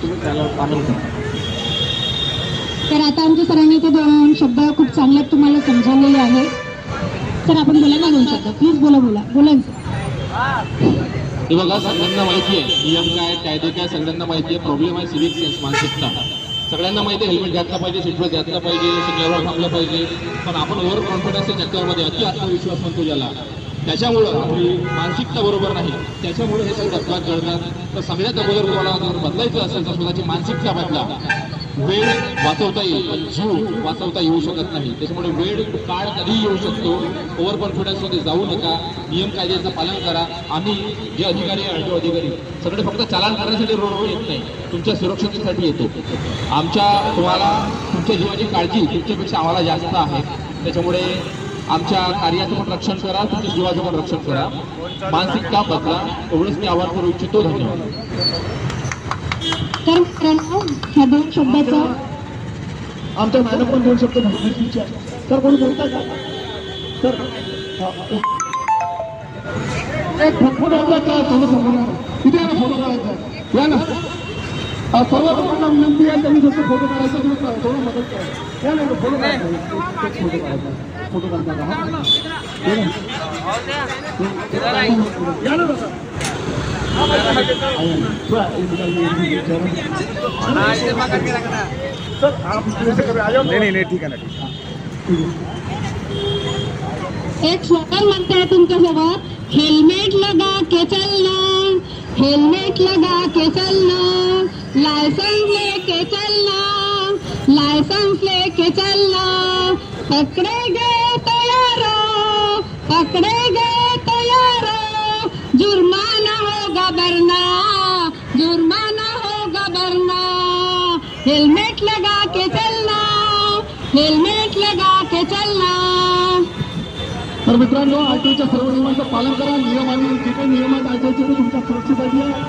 तुम्ही त्याला पालन करा. तर आता आमच्या सरांनी ते 2 शब्द खूप चांगले तुम्हाला समजावलेले आहे. तर आपण बोला ना 2 शब्द प्लीज. बोला हे बघा, सगळ्यांना माहिती आहे नियम काय, कायदे काय, सगळ्यांना माहिती आहे. प्रॉब्लेम आहे सिव्हिक सेन्स, मानसिकता. सगळ्यांना माहिती आहे हेल्मेट घातला पाहिजे, सीट बेल्ट घातला पाहिजे, सिग्नलवर थांबलं पाहिजे. पण आपण ओव्हर कॉन्फिडन्सच्या चक्करमध्ये अति आत्मविश्वास म्हणतो ज्याला, त्याच्यामुळं आपली मानसिकता बरोबर नाही, त्याच्यामुळे हे सगळे अपघात घडतात. तर सगळ्यात अगोदर तुम्हाला जर बदलायचं असेल तर स्वतःची मानसिकता बदला. वेळ वाचवता येईल पण जीव वाचवता येऊ शकत नाही. त्याच्यामुळे वेळ काळ कधीही येऊ शकतो. ओव्हर कॉन्फिडन्समध्ये जाऊ नका. नियम कायद्याचं पालन करा. आम्ही जे अधिकारी आहे अधिकारी सगळे फक्त चालान करण्यासाठी रोडवर येत नाही, तुमच्या सुरक्षतेसाठी येतो. तुम्हाला तुमच्या जीवाची काळजी तुमच्यापेक्षा आम्हाला जास्त आहे. त्याच्यामुळे आमच्या कार्याचं पण रक्षण करा, तुमच्या जीवाचं पण रक्षण करा. मानसिकता बदला, एवढंच मी आवाहन करू इच्छितो. धन्यवाद. तर मित्रांनो ह्या 2 शब्दाचं आमच्या मॅडम पण 2 शब्द बोलायचे. सर कोणी बोलता का सर? एक फोटो काढायचा, थोडं समोर तिथे फोटो काढायचा. या ना, सर्व लोकांना विनंती आहे त्यांनी जसं फोटो काढायचा थोडं मदत करा. या ना, फोटो काढायचा. फोटो काढता या ना दादा. नहीं ठीक है ना. एक स्लोगन म्हणते हैं तुमच्यासोबत, हेल्मेट लगा के चलना, हेल्मेट लगा के चलना, लाइसेंस लेके चलना, लाइसेंस लेके चलना, पकड़े गए तो यारो, पकड़े गए तो यारो, जुर्माना होगा भरना, जुर्माना होगा भरना, हेलमेट लगा के चलना, हेलमेट लगा के चलना. तर मित्रांनो, आरटीओच्या सर्व नियमांचं पालन करा. नियम आणि जे काही नियम आहेत आरटीओचे ते तुमच्या सुरक्षेसाठी आहे.